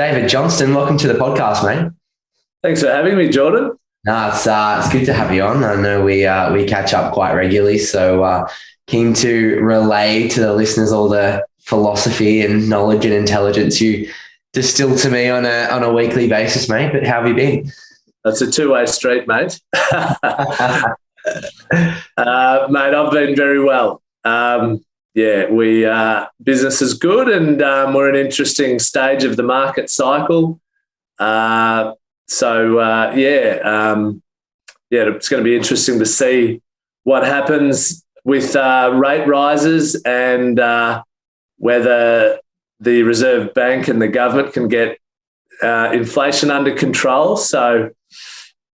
David Johnston, welcome to the podcast, mate. Thanks for having me, Jordan. No, it's good to have you on. I know we catch up quite regularly, so keen to relay to the listeners all the philosophy and knowledge and intelligence you distill to me on a weekly basis, mate. But how have you been? That's a two-way street, mate. Mate, I've been very well. Business is good, and we're in an interesting stage of the market cycle. It's going to be interesting to see what happens with rate rises and whether the Reserve Bank and the government can get inflation under control. So,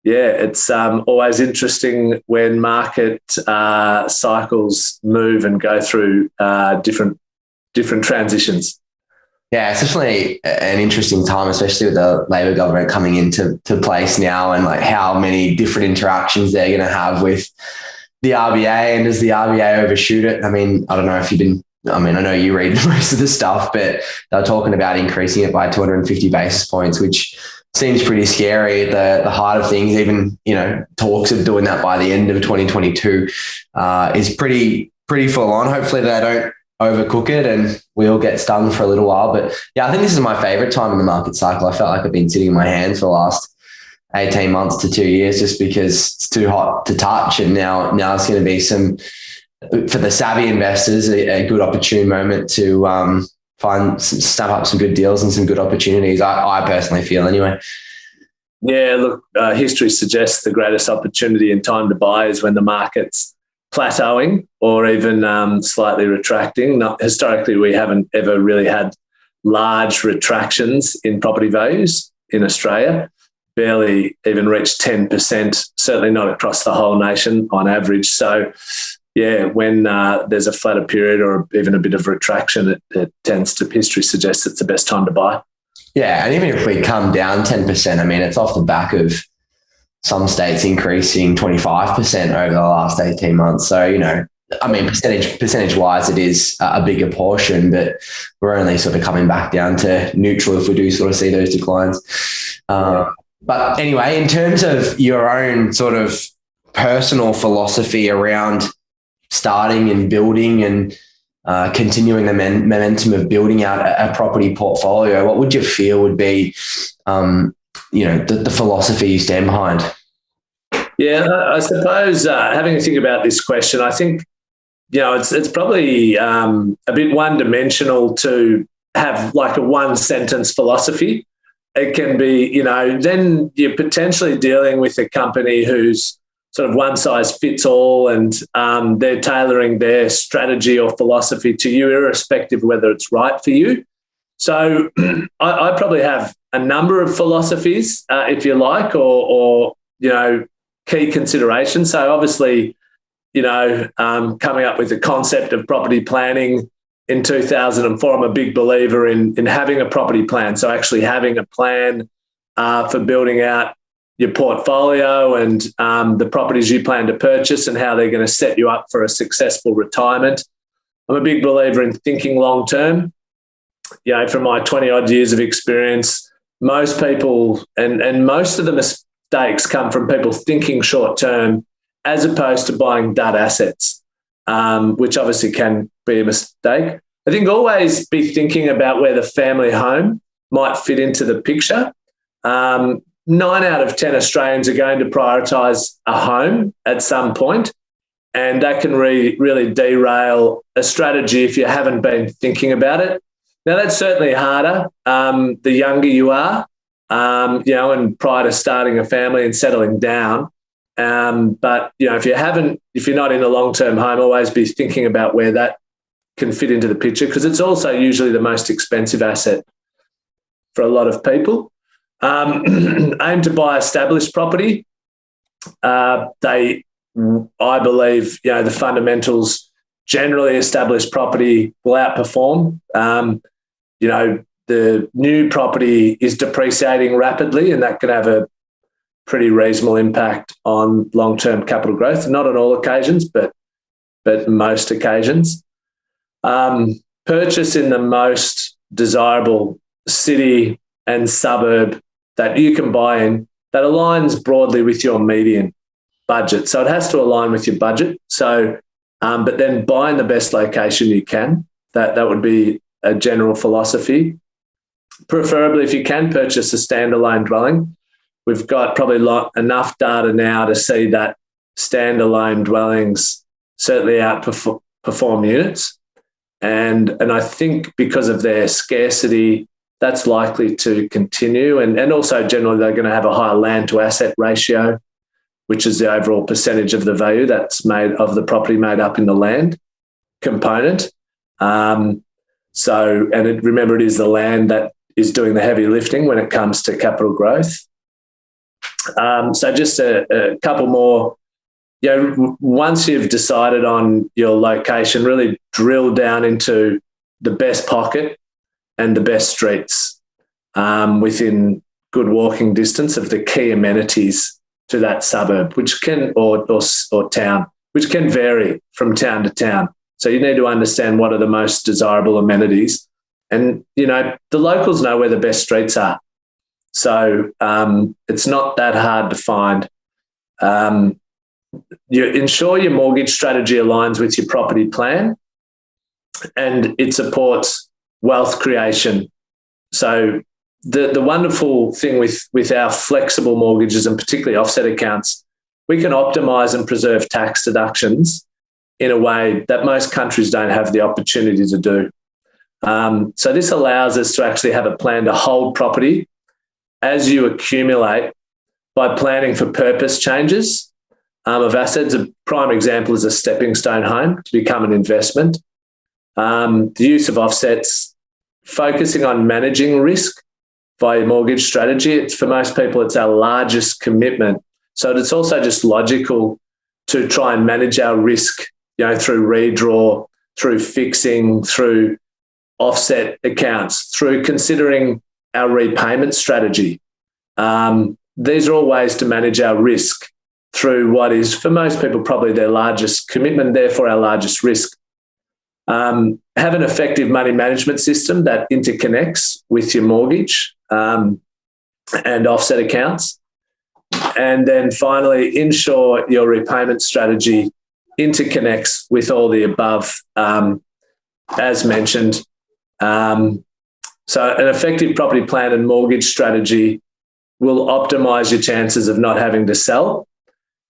it's always interesting when market cycles move and go through different transitions. Yeah, it's definitely an interesting time, especially with the Labor government coming into place now, and like how many different interactions they're going to have with the RBA, and does the RBA overshoot it? I mean, I don't know if I know you read most of the stuff, but they're talking about increasing it by 250 basis points, which seems pretty scary at the heart of things. Even, talks of doing that by the end of 2022 is pretty full on. Hopefully they don't overcook it and we all get stung for a little while. But yeah, I think this is my favorite time in the market cycle. I felt like I've been sitting in my hands for the last 18 months to 2 years just because it's too hot to touch. And now it's going to be for the savvy investors, a good opportune moment to snap up some good deals and some good opportunities. I personally feel anyway. Yeah, look, history suggests the greatest opportunity and time to buy is when the market's plateauing or even slightly retracting. Historically, we haven't ever really had large retractions in property values in Australia, barely even reached 10%, certainly not across the whole nation on average. So, when there's a flatter period or even a bit of retraction, history suggests it's the best time to buy. Yeah, and even if we come down 10%, I mean, it's off the back of some states increasing 25% over the last 18 months. So, percentage wise, it is a bigger portion, but we're only sort of coming back down to neutral if we do sort of see those declines. But anyway, in terms of your own sort of personal philosophy around starting and building and continuing the momentum of building out a property portfolio, what would you feel would be, the philosophy you stand behind? Yeah, I suppose having to think about this question, I think, it's probably a bit one-dimensional to have like a one-sentence philosophy. It can be, then you're potentially dealing with a company who's sort of one size fits all, and they're tailoring their strategy or philosophy to you, irrespective of whether it's right for you. So I probably have a number of philosophies, if you like, or key considerations. So obviously, coming up with the concept of property planning in 2004, I'm a big believer in having a property plan. So actually having a plan for building out your portfolio and the properties you plan to purchase and how they're going to set you up for a successful retirement. I'm a big believer in thinking long term. From my 20-odd years of experience, most people and most of the mistakes come from people thinking short term as opposed to buying dud assets, which obviously can be a mistake. I think always be thinking about where the family home might fit into the picture. 9 out of 10 Australians are going to prioritise a home at some point, and that can really derail a strategy if you haven't been thinking about it. Now, that's certainly harder the younger you are, and prior to starting a family and settling down. But if you're not in a long-term home, always be thinking about where that can fit into the picture, because it's also usually the most expensive asset for a lot of people. Aim to buy established property. I believe, the fundamentals, generally established property will outperform. The new property is depreciating rapidly, and that can have a pretty reasonable impact on long-term capital growth. Not on all occasions, but most occasions. Purchase in the most desirable city and suburb that you can buy in that aligns broadly with your median budget. So it has to align with your budget. So, but then buy in the best location you can. That would be a general philosophy. Preferably, if you can, purchase a standalone dwelling. We've got probably enough data now to see that standalone dwellings certainly outperform units. And I think because of their scarcity, that's likely to continue. And also generally they're going to have a higher land to asset ratio, which is the overall percentage of the value that's made of the property made up in the land component. Remember, it is the land that is doing the heavy lifting when it comes to capital growth. So just a couple more. Once you've decided on your location, really drill down into the best pocket and the best streets within good walking distance of the key amenities to that suburb, which can or town, which can vary from town to town. So you need to understand what are the most desirable amenities, and the locals know where the best streets are. So it's not that hard to find. You ensure your mortgage strategy aligns with your property plan and it supports wealth creation. So the wonderful thing with our flexible mortgages and particularly offset accounts, we can optimise and preserve tax deductions in a way that most countries don't have the opportunity to do. So this allows us to actually have a plan to hold property as you accumulate by planning for purpose changes of assets. A prime example is a stepping stone home to become an investment. The use of offsets, focusing on managing risk by your mortgage strategy. For most people, it's our largest commitment. So it's also just logical to try and manage our risk, through redraw, through fixing, through offset accounts, through considering our repayment strategy. These are all ways to manage our risk through what is, for most people, probably their largest commitment, therefore our largest risk. Have an effective money management system that interconnects with your mortgage and offset accounts. And then finally, ensure your repayment strategy interconnects with all the above, as mentioned. So an effective property plan and mortgage strategy will optimise your chances of not having to sell.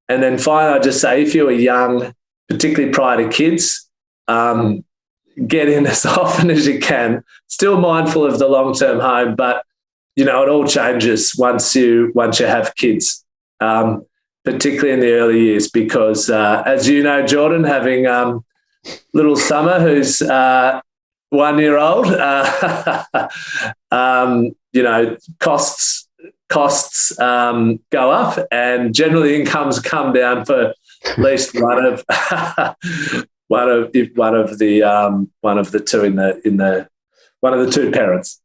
And then finally, I'd just say, if you are young, particularly prior to kids, get in as often as you can. Still mindful of the long-term home, but it all changes once you have kids, particularly in the early years, because as you know, Jordan, having little Summer, who's 1 year old, costs go up, and generally incomes come down for at least one of the two parents.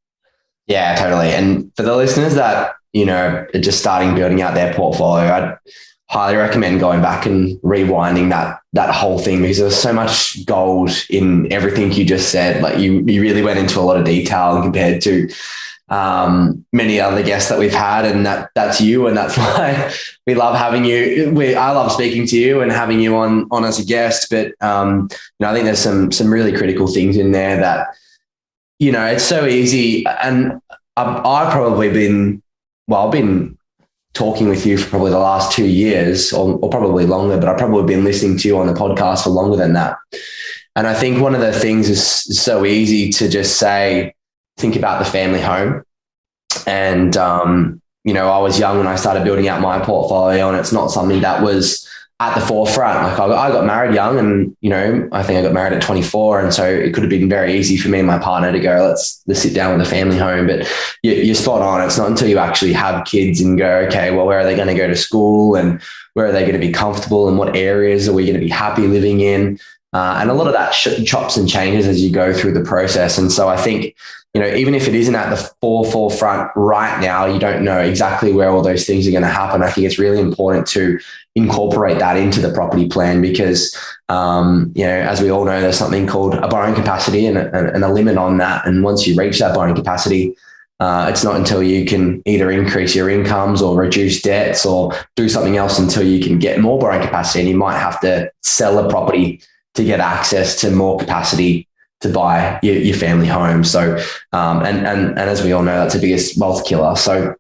Yeah, totally. And for the listeners that are just starting building out their portfolio, I'd highly recommend going back and rewinding that whole thing, because there's so much gold in everything you just said. Like you really went into a lot of detail compared to many other guests that we've had, and that's you, and that's why we love having you. I love speaking to you and having you on as a guest. But I think there's some really critical things in there that it's so easy. And I've probably been talking with you for probably the last 2 years, or probably longer, but I've probably been listening to you on the podcast for longer than that. And I think one of the things is so easy to just say, think about the family home. And, I was young when I started building out my portfolio, and it's not something that was at the forefront. Like I got married young, and, I think I got married at 24. And so it could have been very easy for me and my partner to go, let's sit down with a family home. But you're spot on. It's not until you actually have kids and go, okay, well, where are they going to go to school, and where are they going to be comfortable, and what areas are we going to be happy living in? And a lot of that chops and changes as you go through the process. And so I think, even if it isn't at the forefront right now, you don't know exactly where all those things are going to happen. I think it's really important to incorporate that into the property plan, because, as we all know, there's something called a borrowing capacity and a limit on that. And once you reach that borrowing capacity, It's not until you can either increase your incomes or reduce debts or do something else until you can get more borrowing capacity. And you might have to sell a property to get access to more capacity to buy your family home. So, and as we all know, that's the biggest wealth killer. So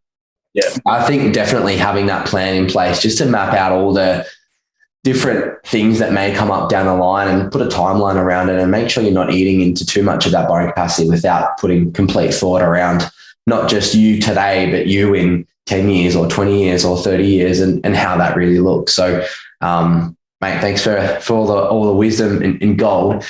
yeah, I think definitely having that plan in place just to map out all the different things that may come up down the line and put a timeline around it and make sure you're not eating into too much of that borrowing capacity without putting complete thought around not just you today, but you in 10 years or 20 years or 30 years and how that really looks. So, mate, thanks for all the wisdom in gold.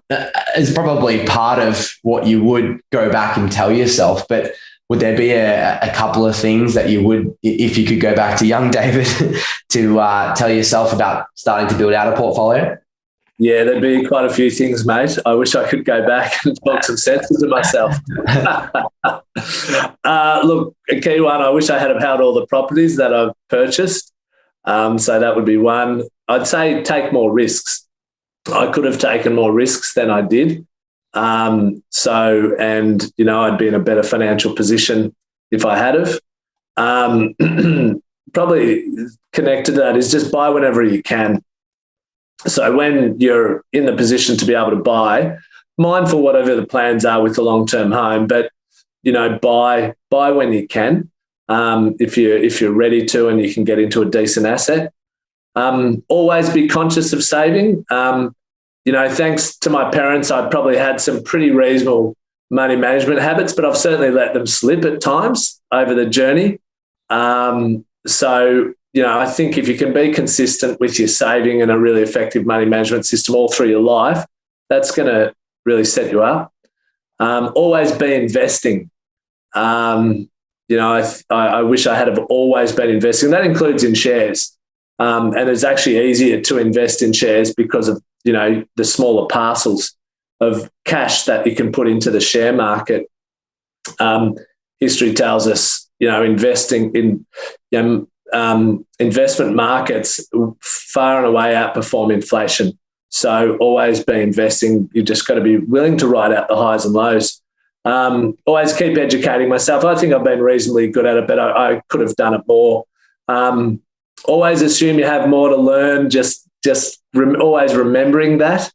It's probably part of what you would go back and tell yourself, but would there be a couple of things that you would, if you could go back to young David, to tell yourself about starting to build out a portfolio? Yeah, there'd be quite a few things, mate. I wish I could go back and talk some sense into myself. Look, a key one, I wish I had held all the properties that I've purchased. So that would be one. I'd say take more risks. I could have taken more risks than I did. I'd be in a better financial position if I had have. Probably connected to that is just buy whenever you can. So when you're in the position to be able to buy, mindful whatever the plans are with the long-term home, but, buy when you can. If you're ready to and you can get into a decent asset. Always be conscious of saving. Thanks to my parents, I probably had some pretty reasonable money management habits, but I've certainly let them slip at times over the journey. I think if you can be consistent with your saving and a really effective money management system all through your life, that's going to really set you up. Always be investing. I wish I had have always been investing. That includes in shares. And it's actually easier to invest in shares because of, the smaller parcels of cash that you can put into the share market. History tells us, investing in investment markets far and away outperform inflation. So always be investing. You just got to be willing to ride out the highs and lows. Always keep educating myself. I think I've been reasonably good at it, but I could have done it more. Always assume you have more to learn. Always remembering that.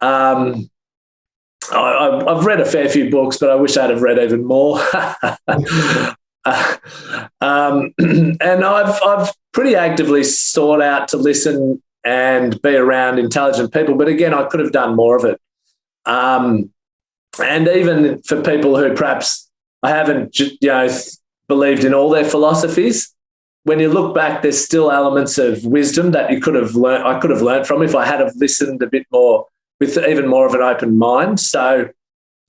I've read a fair few books, but I wish I'd have read even more. And I've pretty actively sought out to listen and be around intelligent people. But again, I could have done more of it. And even for people who perhaps I haven't, believed in all their philosophies, when you look back, there's still elements of wisdom that I could have learned from if I had have listened a bit more with even more of an open mind. So,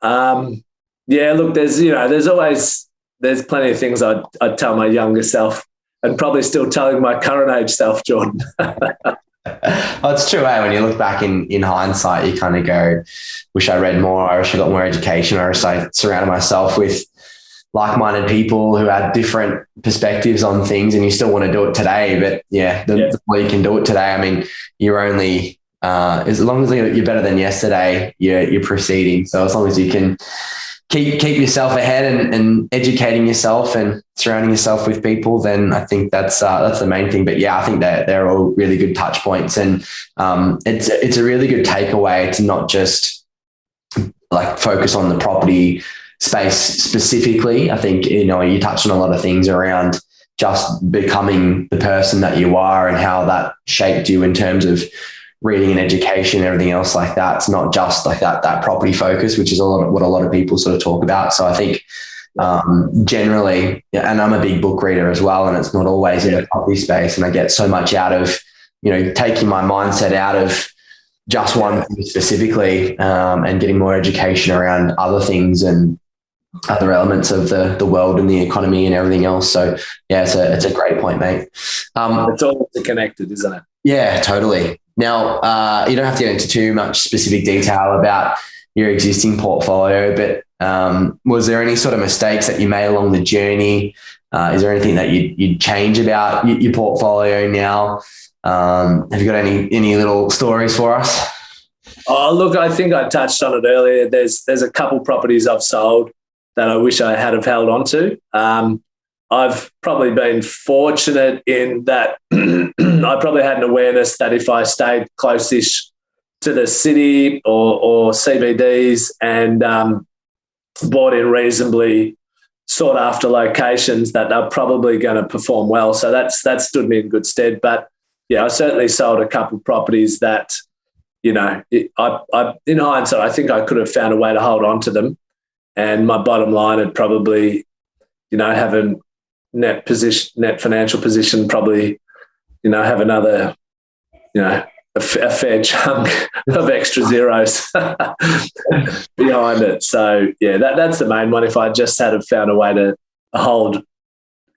look, there's plenty of things I'd tell my younger self and probably still telling my current age self, Jordan. Well, it's true, eh? When you look back in hindsight, you kind of go, wish I read more, I wish I got more education, I wish I surrounded myself with like-minded people who had different perspectives on things, and you still want to do it today. But the more you can do it today, I mean, you're only, as long as you're better than yesterday, you're proceeding. So as long as you can keep yourself ahead and educating yourself and surrounding yourself with people, then I think that's the main thing. But I think that they're all really good touch points, and it's a really good takeaway to not just like focus on the property space specifically. I think, you touched on a lot of things around just becoming the person that you are and how that shaped you in terms of reading and education and everything else like that. It's not just like that property focus, which is what a lot of people sort of talk about. So I think generally, and I'm a big book reader as well, and it's not always in the property space. And I get so much out of, taking my mindset out of just one thing specifically, and getting more education around other things and other elements of the world and the economy and everything else. So it's a great point, mate. It's all connected, isn't it? Yeah, totally. Now, you don't have to get into too much specific detail about your existing portfolio, but was there any sort of mistakes that you made along the journey? Is there anything that you'd change about your portfolio now? Have you got any little stories for us? Oh, look, I think I touched on it earlier. There's a couple properties I've sold that I wish I had have held on to. I've probably been fortunate in that I probably had an awareness that if I stayed close-ish to the city or CBDs and bought in reasonably sought-after locations, that they're probably going to perform well. So that stood me in good stead. But, yeah, I certainly sold a couple of properties that, you know, I in hindsight, I think I could have found a way to hold on to them. And my bottom line had probably, you know, have a net financial position, probably, you know, have another, you know, a fair chunk of extra zeros behind it. So, yeah, that's the main one. If I just had have found a way to hold a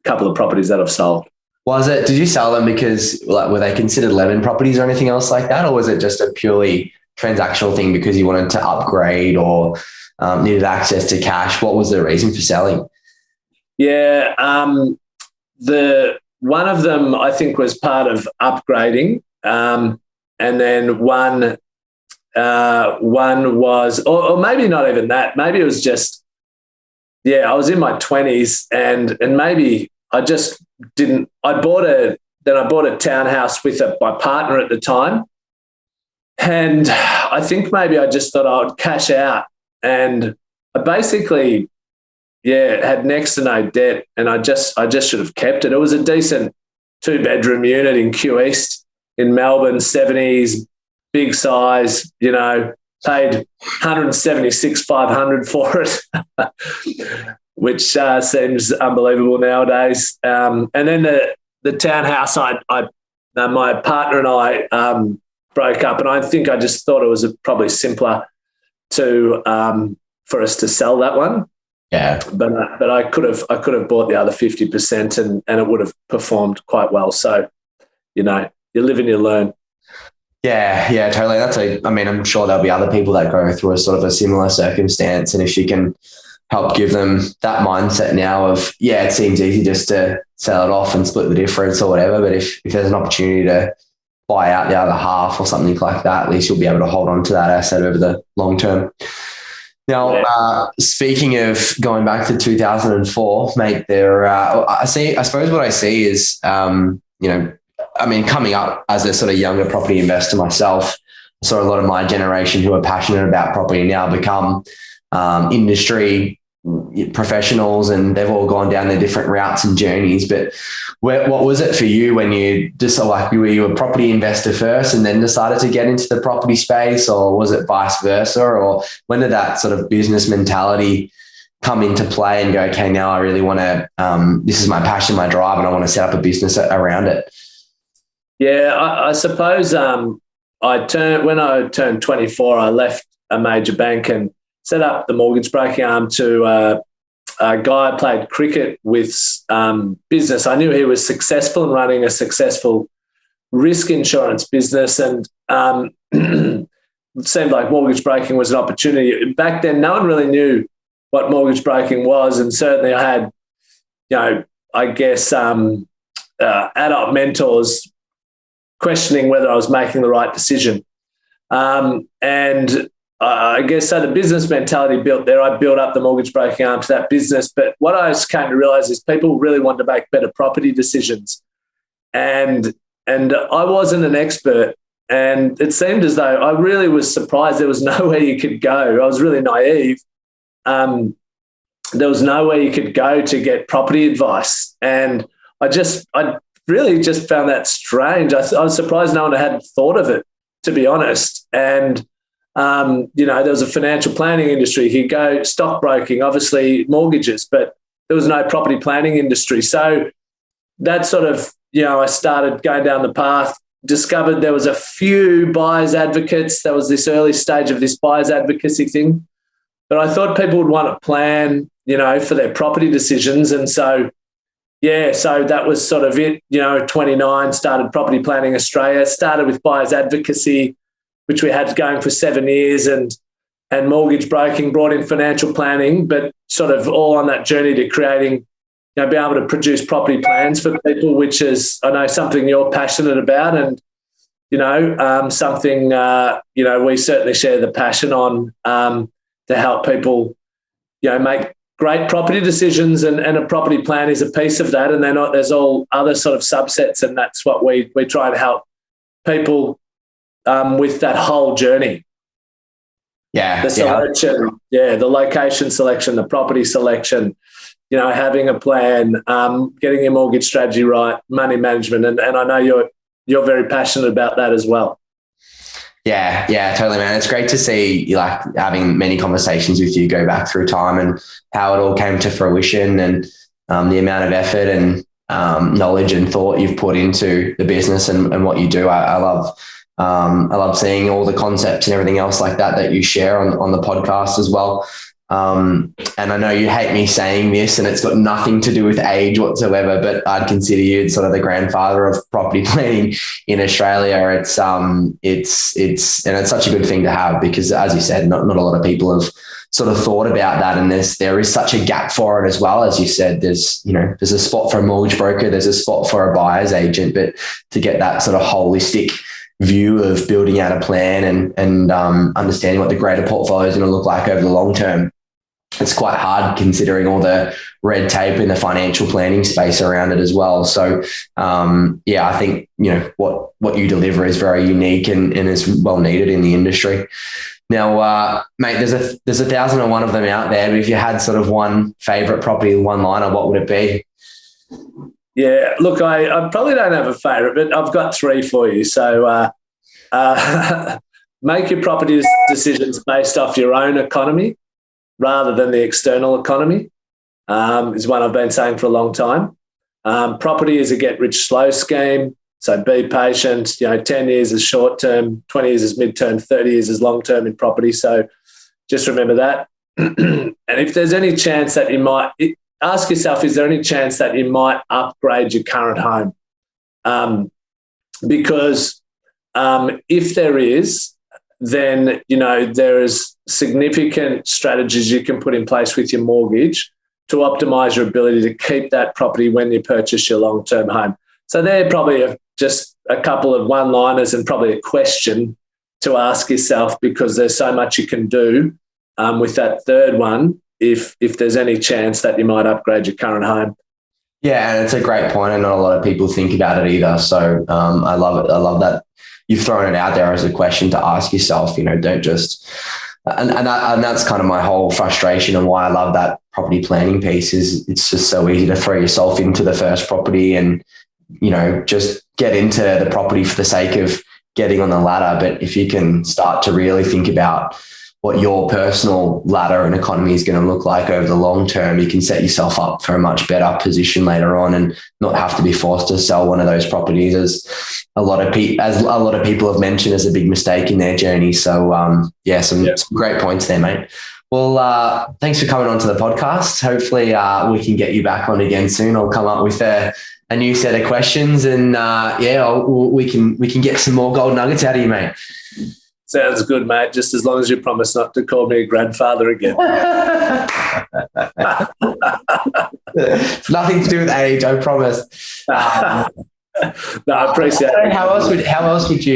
couple of properties that I've sold. Did you sell them because, like, were they considered lemon properties or anything else like that? Or was it just a purely transactional thing because you wanted to upgrade or needed access to cash? What was the reason for selling? Yeah, the one of them I think was part of upgrading, and then one was, or maybe not even that. Maybe it was just, yeah, I was in my 20s and maybe I just didn't. I bought a townhouse with my partner at the time, and I think maybe I just thought I would cash out, and I basically, yeah, had next to no debt, and I just should have kept it. It was a decent 2-bedroom unit in Q East in Melbourne, 70s, big size, you know, paid $176,500 for it, which seems unbelievable nowadays. And then the townhouse, my partner and I broke up, and I think I just thought it was probably simpler for us to sell that one. Yeah, but I could have bought the other 50% and it would have performed quite well. So, you know, you live and you learn. Yeah, totally. I'm sure there'll be other people that go through a sort of a similar circumstance, and if you can help give them that mindset now of, yeah, it seems easy just to sell it off and split the difference or whatever, but if there's an opportunity to buy out the other half or something like that, at least you'll be able to hold on to that asset over the long term. Now, speaking of going back to 2004, mate, I suppose what I see is, coming up as a sort of younger property investor myself, I saw a lot of my generation who are passionate about property now become industry professionals, and they've all gone down their different routes and journeys. But what was it for you when you just were you a property investor first and then decided to get into the property space, or was it vice versa? Or when did that sort of business mentality come into play and go, okay, now I really want to, this is my passion, my drive, and I want to set up a business around it? Yeah, I suppose when I turned 24, I left a major bank and set up the mortgage broking arm to a guy I played cricket with business. I knew he was successful in running a successful risk insurance business, and it seemed like mortgage broking was an opportunity. Back then, no one really knew what mortgage broking was, and certainly I had, you know, I guess adult mentors questioning whether I was making the right decision. And I guess so the business mentality built there. I built up the mortgage broking arm to that business. But what I came to realize is people really wanted to make better property decisions. And I wasn't an expert. And it seemed as though I really was surprised there was nowhere you could go. I was really naive. There was nowhere you could go to get property advice. And I really just found that strange. I was surprised no one had thought of it, to be honest. And there was a financial planning industry. You could go stockbroking, obviously mortgages, but there was no property planning industry. So that sort of, I started going down the path, discovered there was a few buyers advocates. There was this early stage of this buyers advocacy thing. But I thought people would want to plan, for their property decisions. And so, so that was sort of it. 29, started Property Planning Australia, started with buyers advocacy, which we had going for 7 years, and mortgage broking, brought in financial planning, but sort of all on that journey to creating, being able to produce property plans for people, which is, I know, something you're passionate about, and, something, we certainly share the passion on to help people, make great property decisions, and a property plan is a piece of that. And there's all other sort of subsets, and that's what we try and help people with that whole journey. Yeah. The selection, the location selection, the property selection, having a plan, getting your mortgage strategy right, money management. And I know you're very passionate about that as well. Yeah, totally, man. It's great to see you like having many conversations with you go back through time and how it all came to fruition, and the amount of effort and knowledge and thought you've put into the business and what you do. I love seeing all the concepts and everything else like that you share on the podcast as well. And I know you hate me saying this, and it's got nothing to do with age whatsoever, but I'd consider you sort of the grandfather of property planning in Australia. It's such a good thing to have, because as you said, not a lot of people have sort of thought about that. And there is such a gap for it as well. As you said, there's a spot for a mortgage broker, there's a spot for a buyer's agent, but to get that sort of holistic view of building out a plan and understanding what the greater portfolio is going to look like over the long term, it's quite hard considering all the red tape in the financial planning space around it as well. So, I think, what you deliver is very unique and is well needed in the industry. Now, mate, there's 1,001 of them out there, but if you had sort of one favorite property one-liner, what would it be? Yeah, look, I probably don't have a favorite, but I've got three for you. So make your property decisions based off your own economy rather than the external economy, is one I've been saying for a long time. Property is a get-rich-slow scheme, so be patient. 10 years is short-term, 20 years is mid-term, 30 years is long-term in property. So just remember that. And if there's any chance that you might ask yourself, is there any chance that you might upgrade your current home? Because if there is, then, there is significant strategies you can put in place with your mortgage to optimize your ability to keep that property when you purchase your long-term home. So they're probably just a couple of one-liners and probably a question to ask yourself, because there's so much you can do with that third one if there's any chance that you might upgrade your current home. Yeah, and it's a great point, and not a lot of people think about it either. So I love it. I love that you've thrown it out there as a question to ask yourself. Don't just and that's kind of my whole frustration, and why I love that property planning piece is it's just so easy to throw yourself into the first property and just get into the property for the sake of getting on the ladder. But if you can start to really think about what your personal ladder and economy is going to look like over the long term, you can set yourself up for a much better position later on and not have to be forced to sell one of those properties, as a lot of people have mentioned as a big mistake in their journey. So some great points there, mate. Well, thanks for coming on to the podcast. Hopefully we can get you back on again soon. I'll come up with a new set of questions, and we can get some more gold nuggets out of you, mate. Sounds good, mate. Just as long as you promise not to call me a grandfather again. It's nothing to do with age, I promise. No, I appreciate it. How else would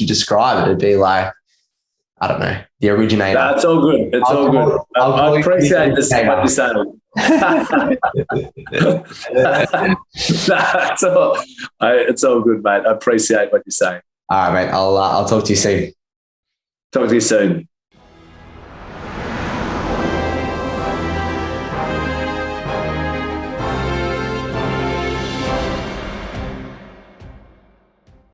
you describe it? It'd be like, I don't know, the originator. No, it's all good. It's all good. I appreciate this, what you're saying. It's all good, mate. I appreciate what you're saying. All right, mate. I'll talk to you soon. Talk to you soon.